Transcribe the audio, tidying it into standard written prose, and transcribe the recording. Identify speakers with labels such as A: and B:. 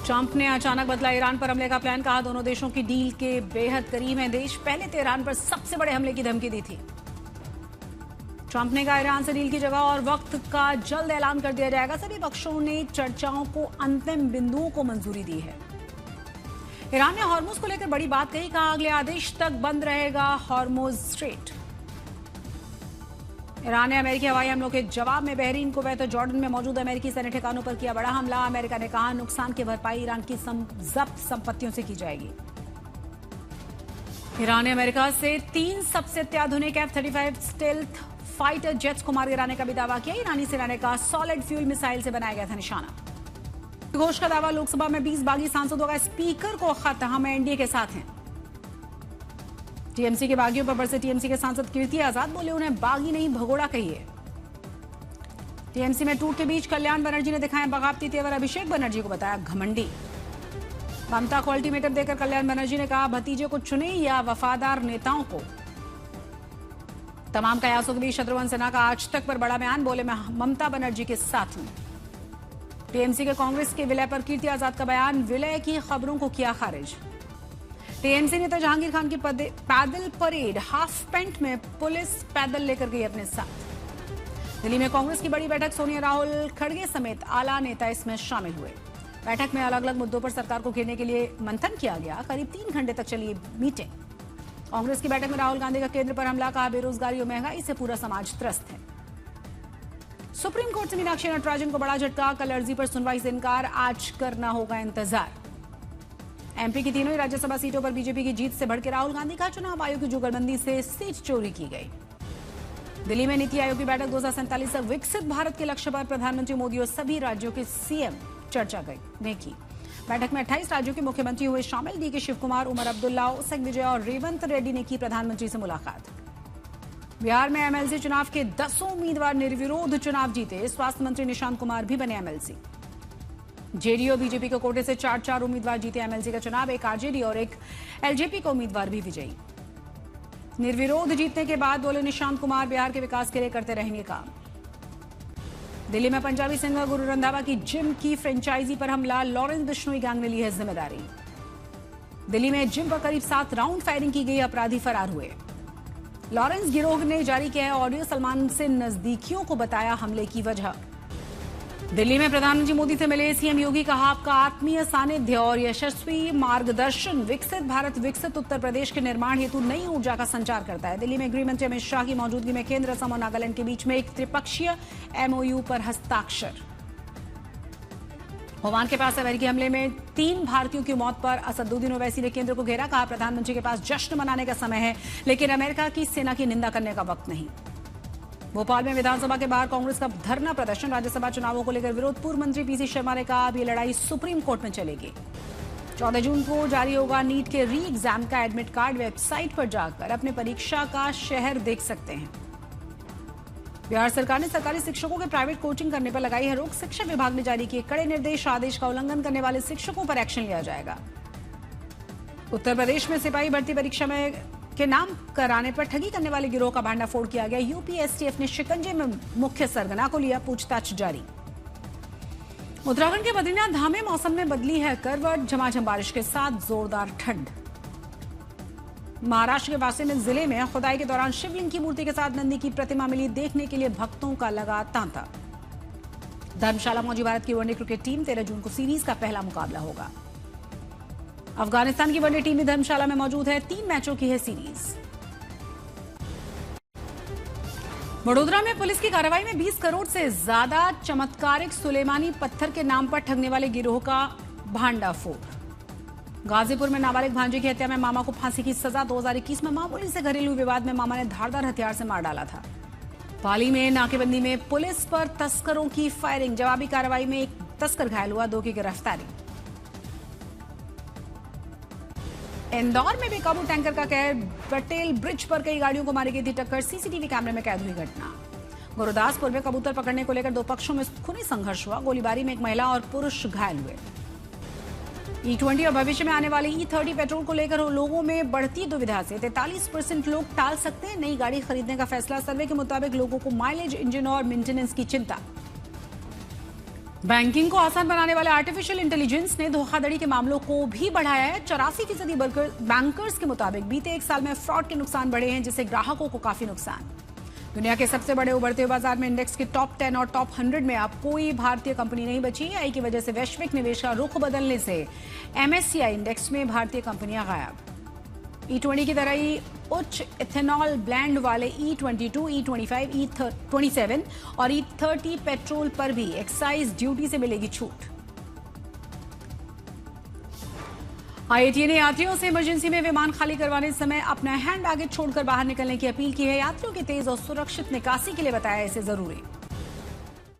A: Trump ने अचानक बदला ईरान पर हमले का प्लान, कहा दोनों देशों की डील के बेहद करीब हैं देश। पहले तो ईरान पर सबसे बड़े हमले की धमकी दी थी। ट्रंप ने कहा ईरान से डील की जगह और वक्त का जल्द ऐलान कर दिया जाएगा। सभी पक्षों ने चर्चाओं को अंतिम बिंदुओं को मंजूरी दी है। ईरान ने हॉर्मुज को लेकर बड़ी बात कही, कहा अगले आदेश तक बंद रहेगा हॉर्मुज स्ट्रेट। ईरान ने अमेरिकी हवाई हमलों के जवाब में बहरीन, कुवैत और जॉर्डन में मौजूद अमेरिकी सैन्य ठिकानों पर किया बड़ा हमला। अमेरिका ने कहा नुकसान की भरपाई ईरान की जब्त संपत्तियों से की जाएगी। ईरान ने अमेरिका से 3 सबसे अत्याधुनिक F-35 स्टेल्थ फाइटर जेट्स को मार गिराने का भी दावा किया। ईरानी सेना ने कहा सॉलिड फ्यूल मिसाइल से बनाया गया था निशाना। घोष का दावा, लोकसभा में 20 बागी सांसदों का स्पीकर को खत, हम एनडीए के साथ हैं। टीएमसी के बागियों पर बरसे टीएमसी के सांसद कीर्ति आजाद, बोले उन्हें बागी नहीं भगोड़ा कहिए। टीएमसी में टूट के बीच कल्याण बनर्जी ने दिखाए बगावती तेवर, अभिषेक बनर्जी को बताया घमंडी। ममता को अल्टीमेटम देकर कल्याण बनर्जी ने कहा भतीजे को चुने या वफादार नेताओं को। तमाम कयासों के बीच शत्रुघ्न सिन्हा का आज तक पर बड़ा बयान, बोले मैं ममता बनर्जी के साथ हूं। टीएमसी के कांग्रेस के विलय पर कीर्ति आजाद का बयान, विलय की खबरों को किया खारिज। टीएमसी नेता जहांगीर खान की पैदल परेड, हाफ पैंट में पुलिस पैदल लेकर गई अपने साथ। दिल्ली में कांग्रेस की बड़ी बैठक, सोनिया, राहुल, खड़गे समेत आला नेता इसमें शामिल हुए। बैठक में अलग अलग मुद्दों पर सरकार को घेरने के लिए मंथन किया गया। करीब 3 घंटे तक चली मीटिंग। कांग्रेस की बैठक में राहुल गांधी का केंद्र पर हमला, कहा बेरोजगारी और महंगाई से पूरा समाज त्रस्त है। सुप्रीम कोर्ट से मीनाक्षी नटराजन को बड़ा झटका, कल अर्जी पर सुनवाई से इनकार, आज करना होगा इंतजार। एमपी की तीनों ही राज्यसभा सीटों पर बीजेपी की जीत से भड़के राहुल गांधी का चुनाव आयोग की जुगलबंदी से सीट चोरी की गई। दिल्ली में नीति आयोग की बैठक 2047 तक विकसित भारत के लक्ष्य पर प्रधानमंत्री मोदी और सभी राज्यों के सीएम चर्चा ने की। बैठक में 28 राज्यों के मुख्यमंत्री हुए शामिल। डीके शिव कुमार, उमर अब्दुल्ला, ओसक विजय और रेवंत रेड्डी ने की प्रधानमंत्री से मुलाकात। बिहार में एमएलसी चुनाव के 10 उम्मीदवार निर्विरोध चुनाव जीते। स्वास्थ्य मंत्री निशांत कुमार भी बने एमएलसी। जेडीयू और बीजेपी के कोटे से 4 उम्मीदवार जीते एमएलसी का चुनाव। एक आरजेडी और एक एलजेपी का उम्मीदवार भी विजयी। निर्विरोध जीतने के बाद बोले निशांत कुमार, बिहार के विकास के लिए करते रहेंगे काम। दिल्ली में पंजाबी सिंगर गुरु रंधावा की जिम की फ्रेंचाइजी पर हमला, लॉरेंस बिश्नोई गैंग ने ली है जिम्मेदारी। दिल्ली में जिम पर करीब 7 राउंड फायरिंग की गई, अपराधी फरार हुए। लॉरेंस गिरोह ने जारी किया है ऑडियो, सलमान से नजदीकियों को बताया हमले की वजह। दिल्ली में प्रधानमंत्री मोदी से मिले सीएम योगी, कहा आपका आत्मीय सानिध्य और यशस्वी मार्गदर्शन विकसित भारत, विकसित उत्तर प्रदेश के निर्माण हेतु नई ऊर्जा का संचार करता है। दिल्ली में गृहमंत्री अमित शाह की मौजूदगी में केंद्र, असम और नागालैंड के बीच में एक त्रिपक्षीय एमओयू पर हस्ताक्षर। ओमान के पास अमेरिकी हमले में 3 भारतीयों की मौत पर असदुद्दीन ओवैसी ने केंद्र को घेरा, कहा प्रधानमंत्री के पास जश्न मनाने का समय है, लेकिन अमेरिका की सेना की निंदा करने का वक्त नहीं। भोपाल में विधानसभा के बाहर कांग्रेस का धरना प्रदर्शन, राज्यसभा चुनावों को लेकर विरोध। पूर्व मंत्री पीसी शर्मा ने कहा अब ये लड़ाई सुप्रीम कोर्ट में चलेगी। 14 जून को जारी होगा नीट के री एग्जाम का एडमिट कार्ड, वेबसाइट पर जाकर अपने परीक्षा का शहर देख सकते हैं। बिहार सरकार ने सरकारी शिक्षकों के प्राइवेट कोचिंग करने पर लगाई है रोक। शिक्षा विभाग ने जारी किए कड़े निर्देश, आदेश का उल्लंघन करने वाले शिक्षकों पर एक्शन लिया जाएगा। उत्तर प्रदेश में सिपाही भर्ती परीक्षा में के नाम कराने पर ठगी करने वाले गिरोह का भांडाफोड़ किया गया। यूपी एसटीएफ ने शिकंजे में मुख्य सरगना को लिया, पूछताछ जारी। उत्तराखंड के बद्रीनाथ धाम में मौसम में बदली है करवट, झमाझम बारिश के साथ जोरदार ठंड। महाराष्ट्र के वासिंद जिले में खुदाई के दौरान शिवलिंग की मूर्ति के साथ नंदी की प्रतिमा मिली, देखने के लिए भक्तों का लगा तांता। धर्मशाला पहुंची भारत की वनडे क्रिकेट टीम, 13 जून को सीरीज का पहला मुकाबला होगा। अफगानिस्तान की वनडे टीम भी धर्मशाला में मौजूद है, 3 मैचों की है सीरीज। वडोदरा में पुलिस की कार्रवाई में 20 करोड़ से ज्यादा चमत्कारिक सुलेमानी पत्थर के नाम पर ठगने वाले गिरोह का भांडाफोड़। गाजीपुर में नाबालिग भांजे की हत्या में मामा को फांसी की सजा। 2021 में मामूली से घरेलू विवाद में मामा ने धारदार हथियार से मार डाला था। पाली में नाकेबंदी में पुलिस पर तस्करों की फायरिंग, जवाबी कार्रवाई में एक तस्कर घायल हुआ, 2 की गिरफ्तारी। इंदौर में बेकाबू टैंकर का कहर, पटेल ब्रिज पर कई गाड़ियों को मारी गई थी टक्कर, सीसीटीवी कैमरे में कैद हुई घटना। गुरुदासपुर में कबूतर पकड़ने को लेकर 2 पक्षों में खूनी संघर्ष हुआ, गोलीबारी में एक महिला और पुरुष घायल हुए। E20 और भविष्य में आने वाली E30 पेट्रोल को लेकर लोगों में बढ़ती दुविधा से 43% लोग टाल सकते हैं नई गाड़ी खरीदने का फैसला। सर्वे के मुताबिक लोगों को माइलेज, इंजन और मेंटेनेंस की चिंता। बैंकिंग को आसान बनाने वाले आर्टिफिशियल इंटेलिजेंस ने धोखाधड़ी के मामलों को भी बढ़ाया है। 84% बैंकर्स के मुताबिक बीते एक साल में फ्रॉड के नुकसान बढ़े हैं, जिससे ग्राहकों को काफी नुकसान। दुनिया के सबसे बड़े उभरते हुए बाजार में इंडेक्स के टॉप 10 और टॉप 100 में अब कोई भारतीय कंपनी नहीं बची। आई की वजह से वैश्विक निवेश का रुख बदलने से MSCI इंडेक्स में भारतीय कंपनियां गायब। E20 की तरह ही उच्च इथेनॉल ब्लेंड वाले E22, E25, E27 और E30 पेट्रोल पर भी एक्साइज ड्यूटी से मिलेगी छूट। IATA ने यात्रियों से इमरजेंसी में विमान खाली करवाने समय अपना हैंड बैगेज छोड़कर बाहर निकलने की अपील की है। यात्रियों की तेज और सुरक्षित निकासी के लिए बताया इसे जरूरी।